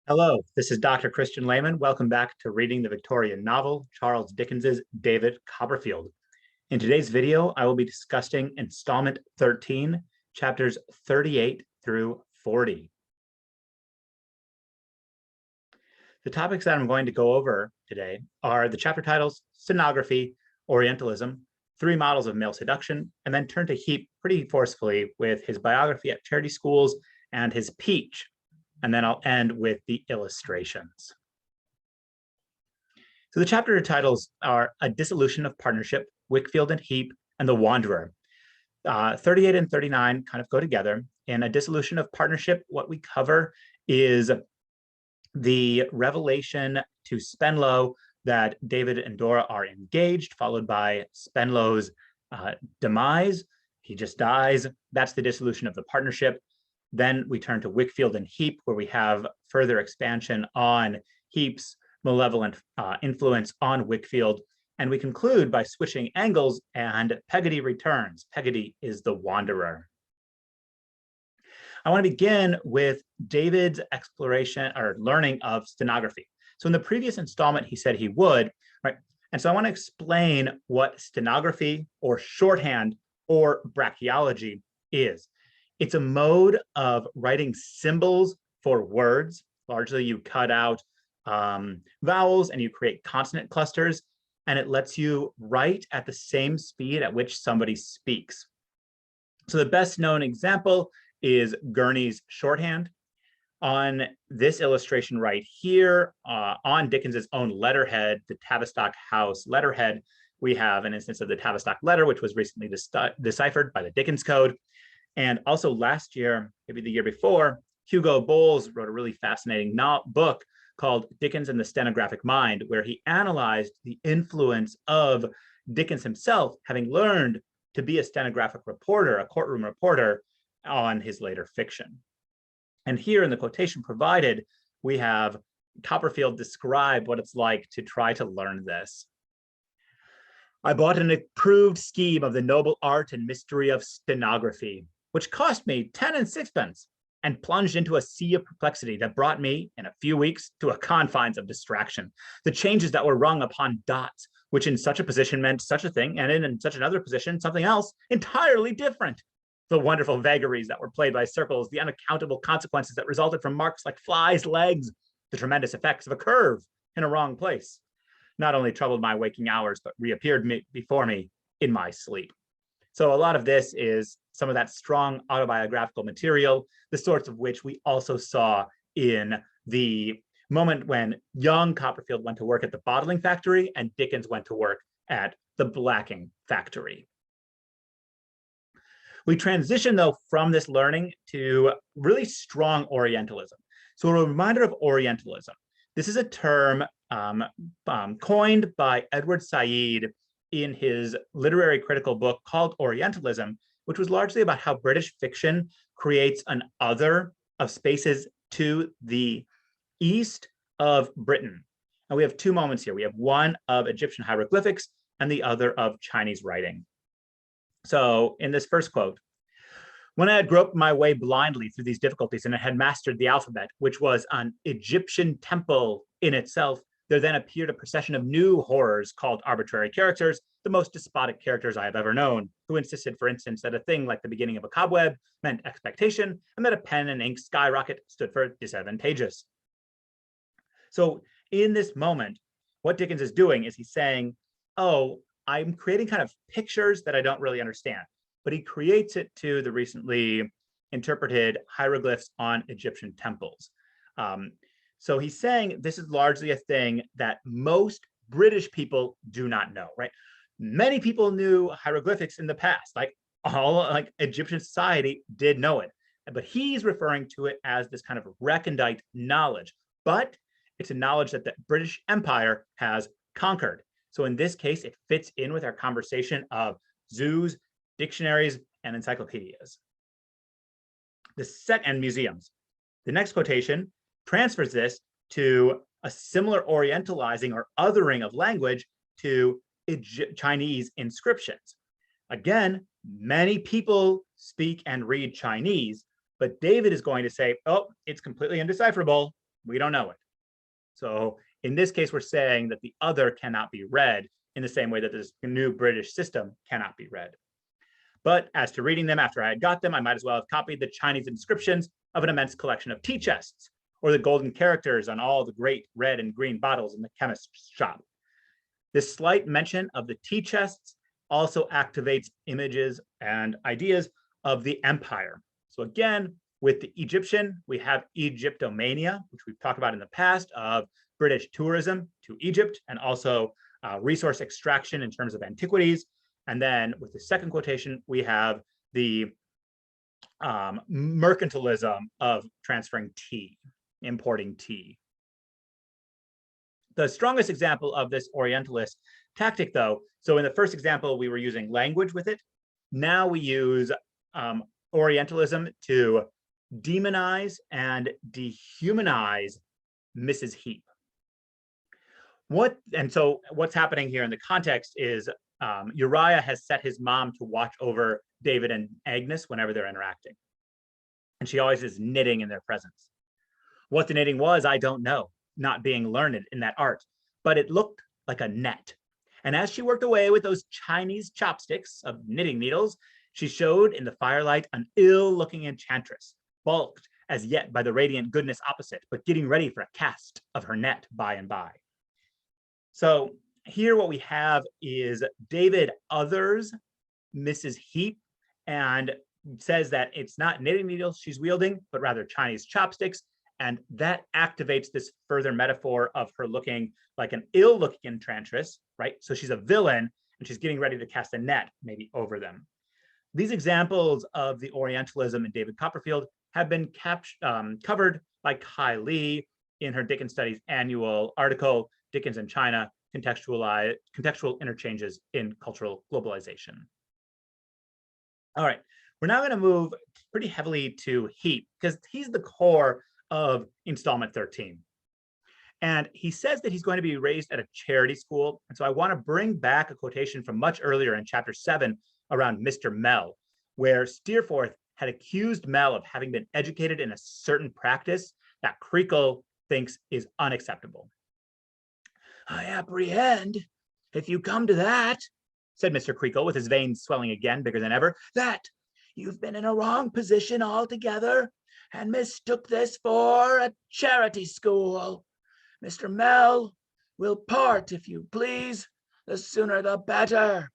Hello, this is Dr. Christian Lehman. Welcome back to reading the Victorian novel, Charles Dickens's David Copperfield. In today's video, I will be discussing installment 13, chapters 38 through 40. The topics that I'm going to go over today are the chapter titles, Stenography, Orientalism, 3 models of male seduction, and then turn to Heep pretty forcefully with his biography at charity schools and his peach. And then I'll end with the illustrations. So the chapter titles are A Dissolution of Partnership, Wickfield and Heep, and The Wanderer. 38 and 39 kind of go together. In A Dissolution of Partnership, what we cover is the revelation to Spenlow that David and Dora are engaged, followed by Spenlow's demise. He just dies. That's the dissolution of the partnership. Then we turn to Wickfield and Heep, where we have further expansion on Heep's malevolent influence on Wickfield. And we conclude by switching angles, and Peggotty returns. Peggotty is the Wanderer. I want to begin with David's exploration or learning of stenography. So in the previous installment, he said he would, right? And so I want to explain what stenography or shorthand or brachiology is. It's a mode of writing symbols for words. Largely, you cut out vowels and you create consonant clusters, and it lets you write at the same speed at which somebody speaks. So the best known example is Gurney's shorthand. On this illustration right here, on Dickens's own letterhead, the Tavistock House letterhead, we have an instance of the Tavistock letter, which was recently deciphered by the Dickens Code. And also last year, maybe the year before, Hugo Bowles wrote a really fascinating book called Dickens and the Stenographic Mind, where he analyzed the influence of Dickens himself, having learned to be a stenographic reporter, a courtroom reporter, on his later fiction. And here in the quotation provided, we have Copperfield describe what it's like to try to learn this. I bought an approved scheme of the noble art and mystery of stenography, which cost me 10 and 6pence, and plunged into a sea of perplexity that brought me, in a few weeks, to a confines of distraction. The changes that were rung upon dots, which in such a position meant such a thing, and in such another position, something else entirely different. The wonderful vagaries that were played by circles, the unaccountable consequences that resulted from marks like flies' legs, the tremendous effects of a curve in a wrong place, not only troubled my waking hours, but reappeared before me in my sleep. So a lot of this is some of that strong autobiographical material, the sorts of which we also saw in the moment when young Copperfield went to work at the bottling factory and Dickens went to work at the blacking factory. We transition, though, from this learning to really strong Orientalism. So a reminder of Orientalism. This is a term coined by Edward Said in his literary critical book called Orientalism, which was largely about how British fiction creates an other of spaces to the east of Britain. And we have 2 moments here. We have one of Egyptian hieroglyphics and the other of Chinese writing. So in this first quote, when I had groped my way blindly through these difficulties and had mastered the alphabet, which was an Egyptian temple in itself, there then appeared a procession of new horrors called arbitrary characters, the most despotic characters I have ever known, who insisted, for instance, that a thing like the beginning of a cobweb meant expectation, and that a pen and ink skyrocket stood for disadvantageous. So in this moment, what Dickens is doing is he's saying, oh, I'm creating kind of pictures that I don't really understand, but he creates it to the recently interpreted hieroglyphs on Egyptian temples. So he's saying this is largely a thing that most British people do not know, right? Many people knew hieroglyphics in the past, like Egyptian society did know it, but he's referring to it as this kind of recondite knowledge, but it's a knowledge that the British Empire has conquered. So in this case, it fits in with our conversation of zoos, dictionaries, and encyclopedias. And museums. The next quotation transfers this to a similar orientalizing or othering of language to Chinese inscriptions. Again, many people speak and read Chinese, but David is going to say, oh, it's completely indecipherable. We don't know it. So in this case, we're saying that the other cannot be read in the same way that this new British system cannot be read. But as to reading them after I had got them, I might as well have copied the Chinese inscriptions of an immense collection of tea chests, or the golden characters on all the great red and green bottles in the chemist's shop. This slight mention of the tea chests also activates images and ideas of the empire. So again, with the Egyptian, we have Egyptomania, which we've talked about in the past, of British tourism to Egypt, and also resource extraction in terms of antiquities. And then with the second quotation, we have the mercantilism of transferring tea, importing tea. The strongest example of this Orientalist tactic, though, so in the first example, we were using language with it. Now we use Orientalism to demonize and dehumanize Mrs. Heep. So what's happening here in the context is Uriah has set his mom to watch over David and Agnes whenever they're interacting. And she always is knitting in their presence. What the knitting was, I don't know, not being learned in that art, but it looked like a net. And as she worked away with those Chinese chopsticks of knitting needles, she showed in the firelight an ill-looking enchantress, balked as yet by the radiant goodness opposite, but getting ready for a cast of her net by and by. So here what we have is David others Mrs. Heep and says that it's not knitting needles she's wielding, but rather Chinese chopsticks. And that activates this further metaphor of her looking like an ill-looking enchantress, right? So she's a villain and she's getting ready to cast a net maybe over them. These examples of the Orientalism in David Copperfield have been covered by Kai Lee in her Dickens Studies annual article, Dickens in China, Contextual Interchanges in Cultural Globalization. All right, we're now going to move pretty heavily to Heep, because he's the core of installment 13. And he says that he's going to be raised at a charity school. And so I want to bring back a quotation from much earlier in chapter 7 around Mr. Mell, where Steerforth had accused Mell of having been educated in a certain practice that Creakle thinks is unacceptable. "I apprehend, if you come to that," said Mr. Creakle, with his veins swelling again, bigger than ever, "that you've been in a wrong position altogether and mistook this for a charity school. Mr. Mell will part, if you please, the sooner the better."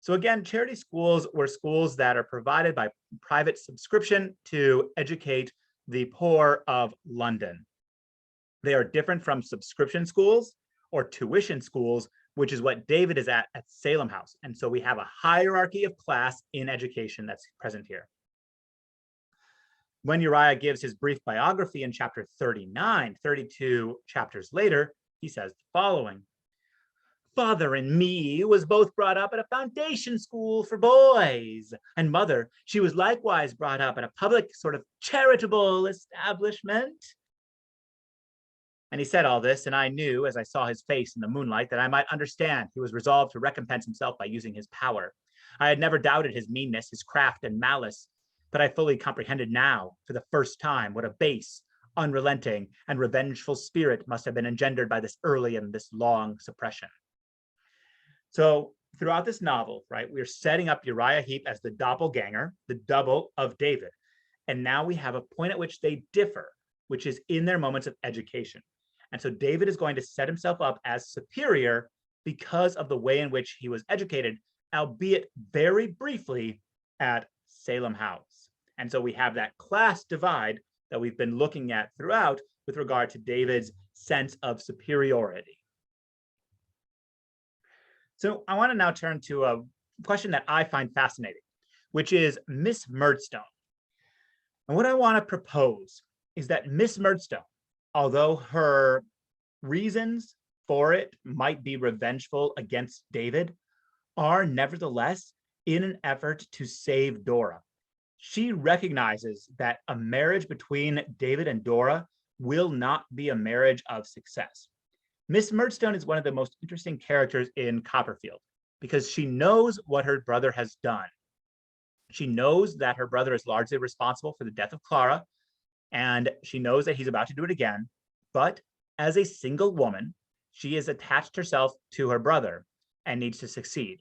So again, charity schools were schools that are provided by private subscription to educate the poor of London. They are different from subscription schools or tuition schools, which is what David is at Salem House. And so we have a hierarchy of class in education that's present here. When Uriah gives his brief biography in chapter 39, 32 chapters later, he says the following: "Father and me was both brought up at a foundation school for boys, and mother, she was likewise brought up at a public sort of charitable establishment." And he said all this, and I knew, as I saw his face in the moonlight, that I might understand he was resolved to recompense himself by using his power. I had never doubted his meanness, his craft and malice, but I fully comprehended now, for the first time, what a base, unrelenting, and revengeful spirit must have been engendered by this early and this long suppression. So throughout this novel, right, we're setting up Uriah Heep as the doppelganger, the double of David. And now we have a point at which they differ, which is in their moments of education. And so David is going to set himself up as superior because of the way in which he was educated, albeit very briefly at Salem House. And so we have that class divide that we've been looking at throughout with regard to David's sense of superiority. So I want to now turn to a question that I find fascinating, which is Miss Murdstone. And what I want to propose is that Miss Murdstone, although her reasons for it might be revengeful against David, are nevertheless in an effort to save Dora. She recognizes that a marriage between David and Dora will not be a marriage of success. Miss Murdstone is one of the most interesting characters in Copperfield because she knows what her brother has done. She knows that her brother is largely responsible for the death of Clara, and she knows that he's about to do it again. But as a single woman, she has attached herself to her brother and needs to succeed.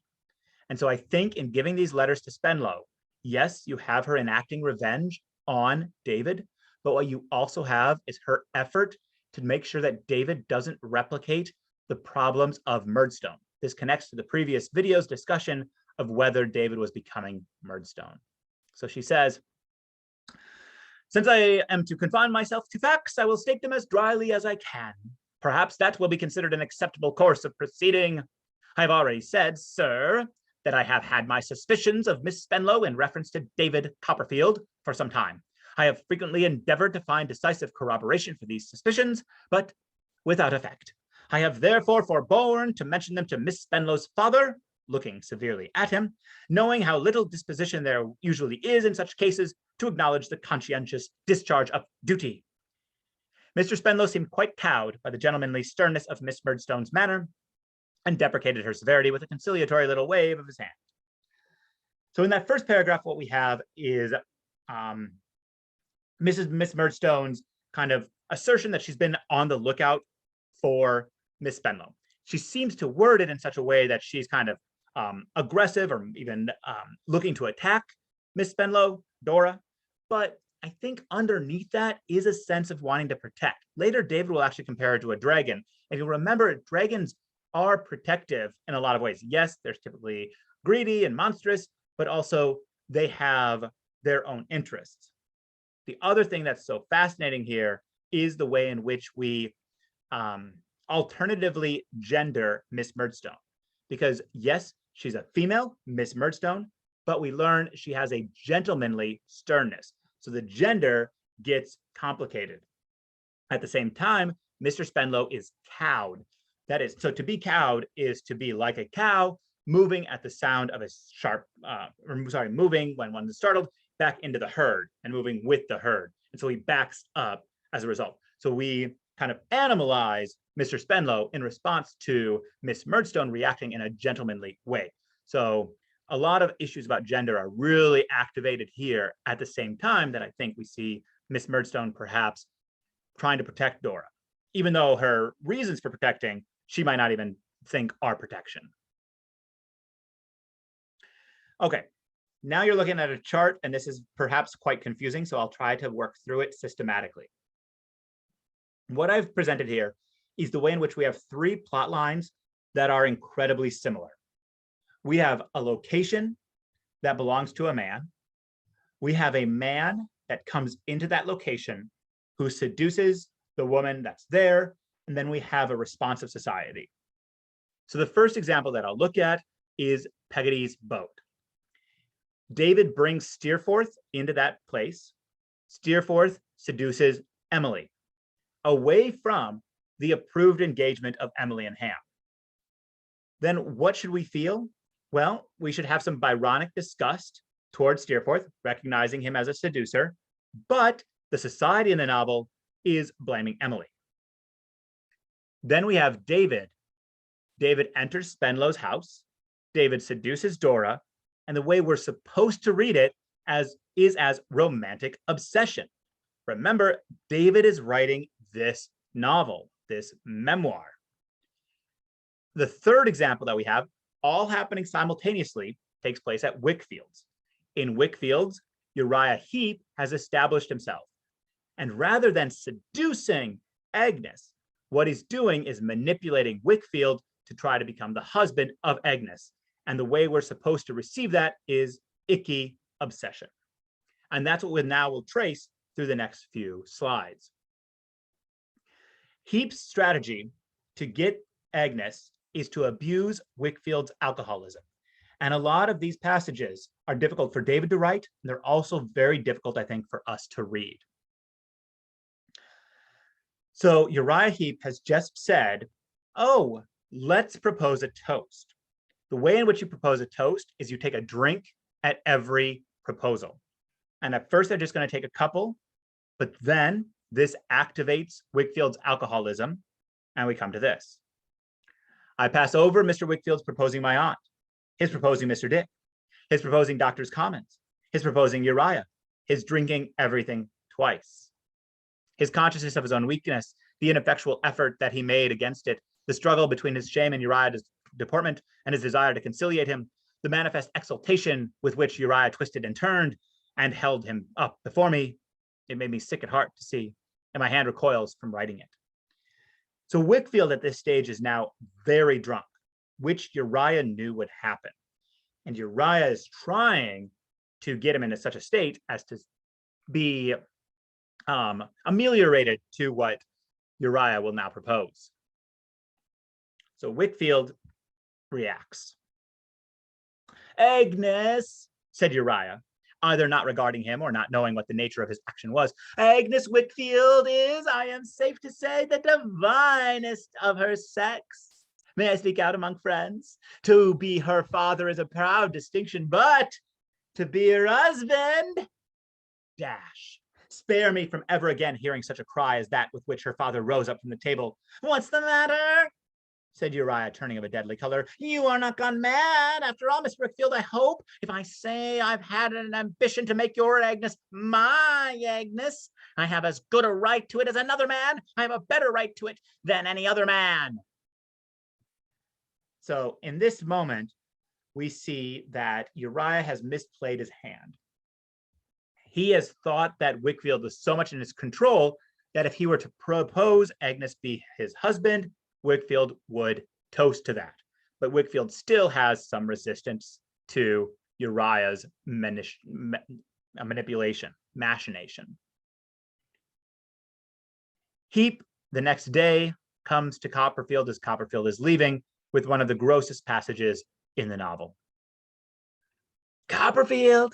And so I think in giving these letters to Spenlow, yes, you have her enacting revenge on David, but what you also have is her effort to make sure that David doesn't replicate the problems of Murdstone. This connects to the previous video's discussion of whether David was becoming Murdstone. So she says, since I am to confine myself to facts, I will state them as dryly as I can. Perhaps that will be considered an acceptable course of proceeding. I have already said, sir, that I have had my suspicions of Miss Spenlow in reference to David Copperfield for some time. I have frequently endeavored to find decisive corroboration for these suspicions, but without effect. I have therefore forborne to mention them to Miss Spenlow's father, looking severely at him, knowing how little disposition there usually is in such cases to acknowledge the conscientious discharge of duty. Mr. Spenlow seemed quite cowed by the gentlemanly sternness of Miss Murdstone's manner, and deprecated her severity with a conciliatory little wave of his hand. So in that first paragraph, what we have is Miss Murdstone's kind of assertion that she's been on the lookout for Miss Spenlow. She seems to word it in such a way that she's kind of aggressive or even looking to attack Miss Spenlow, Dora. But I think underneath that is a sense of wanting to protect. Later, David will actually compare her to a dragon. If you remember, dragons are protective in a lot of ways. Yes, they're typically greedy and monstrous, but also they have their own interests. The other thing that's so fascinating here is the way in which we alternatively gender Miss Murdstone. Because yes, she's a female, Miss Murdstone, but we learn she has a gentlemanly sternness. So the gender gets complicated. At the same time, Mr. Spenlow is cowed. That is, so to be cowed is to be like a cow, moving at the sound of a sharp, moving when one is startled, back into the herd and moving with the herd. And so he backs up as a result. So we kind of animalize Mr. Spenlow in response to Miss Murdstone reacting in a gentlemanly way. So a lot of issues about gender are really activated here at the same time that I think we see Miss Murdstone perhaps trying to protect Dora, even though her reasons for protecting, she might not even think are protection. Okay, now you're looking at a chart, and this is perhaps quite confusing, so I'll try to work through it systematically. What I've presented here is the way in which we have three plot lines that are incredibly similar. We have a location that belongs to a man. We have a man that comes into that location who seduces the woman that's there, and then we have a responsive society. So the first example that I'll look at is Peggotty's boat. David brings Steerforth into that place. Steerforth seduces Emily away from the approved engagement of Emily and Ham. Then what should we feel? Well, we should have some Byronic disgust towards Steerforth, recognizing him as a seducer, but the society in the novel is blaming Emily. Then we have David. David enters Spenlow's house. David seduces Dora, and the way we're supposed to read it is as romantic obsession. Remember, David is writing this novel, this memoir. The third example that we have, all happening simultaneously, takes place at Wickfields. In Wickfields, Uriah Heep has established himself. And rather than seducing Agnes, what he's doing is manipulating Wickfield to try to become the husband of Agnes. And the way we're supposed to receive that is icky obsession. And that's what we now will trace through the next few slides. Heep's strategy to get Agnes is to abuse Wickfield's alcoholism. And a lot of these passages are difficult for David to write, and they're also very difficult, I think, for us to read. So Uriah Heep has just said, oh, let's propose a toast. The way in which you propose a toast is you take a drink at every proposal. And at first, they're just going to take a couple, but then this activates Wickfield's alcoholism, and we come to this. I pass over Mr. Wickfield's proposing my aunt, his proposing Mr. Dick, his proposing Doctor's Commons, his proposing Uriah, his drinking everything twice. His consciousness of his own weakness, the ineffectual effort that he made against it, the struggle between his shame and Uriah's deportment and his desire to conciliate him, the manifest exultation with which Uriah twisted and turned and held him up before me, it made me sick at heart to see, and my hand recoils from writing it. So Wickfield at this stage is now very drunk, which Uriah knew would happen. And Uriah is trying to get him into such a state as to be ameliorated to what Uriah will now propose. So Wickfield reacts. Agnes, said Uriah, either not regarding him or not knowing what the nature of his action was. Agnes Wickfield is, I am safe to say, the divinest of her sex. May I speak out among friends? To be her father is a proud distinction, but to be her husband, dash. Spare me from ever again hearing such a cry as that with which her father rose up from the table. What's the matter? Said Uriah, turning of a deadly color. You are not gone mad, after all, Miss Wickfield, I hope, if I say I've had an ambition to make your Agnes my Agnes. I have as good a right to it as another man. I have a better right to it than any other man. So in this moment, we see that Uriah has misplayed his hand. He has thought that Wickfield was so much in his control that if he were to propose Agnes be his husband, Wickfield would toast to that. But Wickfield still has some resistance to Uriah's manipulation, machination. Heep, the next day, comes to Copperfield as Copperfield is leaving with one of the grossest passages in the novel. Copperfield,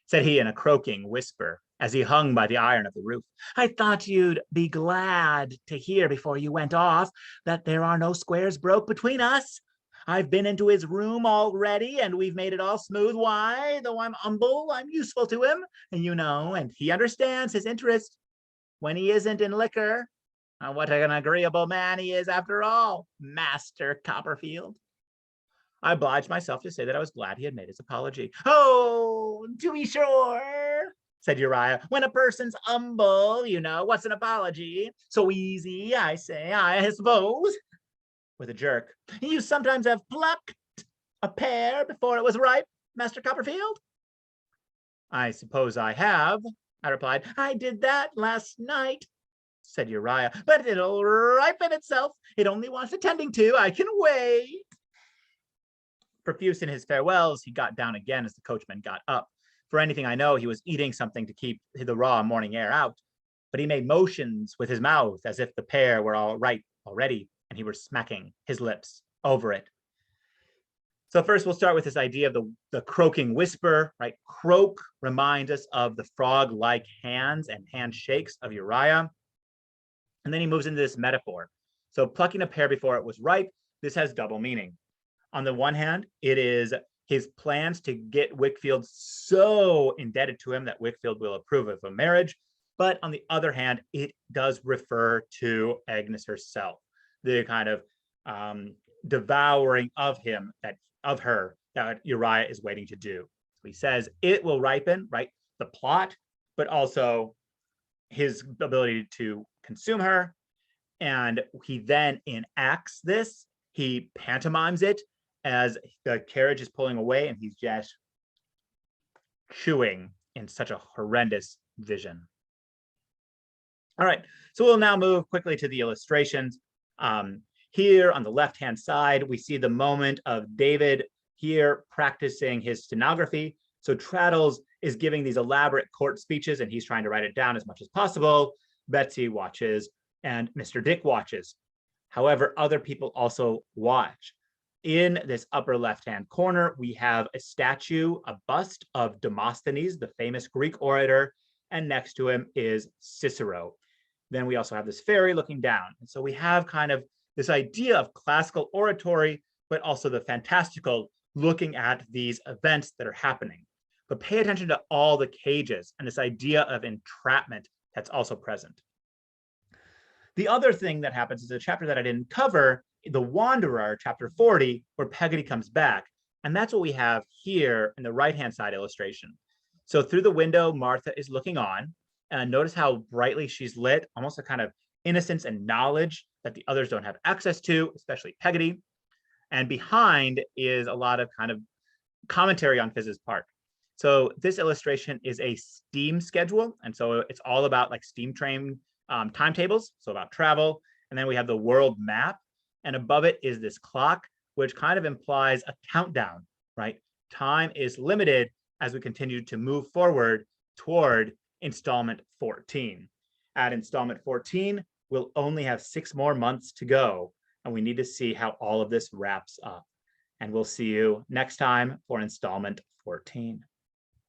said he in a croaking whisper as he hung by the iron of the roof, I thought you'd be glad to hear before you went off that there are no squares broke between us. I've been into his room already and we've made it all smooth. Why, though I'm humble, I'm useful to him, and you know, and he understands his interest when he isn't in liquor. What an agreeable man he is after all, Master Copperfield. I obliged myself to say that I was glad he had made his apology. Oh, to be sure, said Uriah. When a person's humble, you know, what's an apology? So easy, I say, I suppose. With a jerk. You sometimes have plucked a pear before it was ripe, Master Copperfield? I suppose I have, I replied. I did that last night, said Uriah, but it'll ripen itself. It only wants attending to. I can wait. Profuse in his farewells, he got down again as the coachman got up. For anything I know, he was eating something to keep the raw morning air out, but he made motions with his mouth as if the pear were all ripe already, and he were smacking his lips over it. So first we'll start with this idea of the croaking whisper, right? Croak reminds us of the frog-like hands and handshakes of Uriah. And then he moves into this metaphor. So plucking a pear before it was ripe, this has double meaning. On the one hand, it is his plans to get Wickfield so indebted to him that Wickfield will approve of a marriage. But on the other hand, it does refer to Agnes herself, the kind of devouring of her that Uriah is waiting to do. So he says it will ripen, right? The plot, but also his ability to consume her. And he then enacts this. He pantomimes it as the carriage is pulling away and he's just chewing in such a horrendous vision. All right, so we'll now move quickly to the illustrations. Here on the left-hand side, we see the moment of David here practicing his stenography. So Traddles is giving these elaborate court speeches and he's trying to write it down as much as possible. Betsy watches and Mr. Dick watches. However, other people also watch. In this upper left-hand corner, we have a statue, a bust of Demosthenes, the famous Greek orator, and next to him is Cicero. Then we also have this fairy looking down. And so we have kind of this idea of classical oratory, but also the fantastical looking at these events that are happening. But pay attention to all the cages and this idea of entrapment that's also present. The other thing that happens is a chapter that I didn't cover, The Wanderer, chapter 40, where Peggotty comes back. And that's what we have here in the right-hand side illustration. So through the window, Martha is looking on. Notice how brightly she's lit, almost a kind of innocence and knowledge that the others don't have access to, especially Peggotty. And behind is a lot of kind of commentary on Fizz's part. So this illustration is a steam schedule. And so it's all about like steam train timetables, so about travel. And then we have the world map. And above it is this clock, which kind of implies a countdown, right? Time is limited as we continue to move forward toward installment 14. At installment 14, we'll only have 6 more months to go, and we need to see how all of this wraps up. And we'll see you next time for installment 14.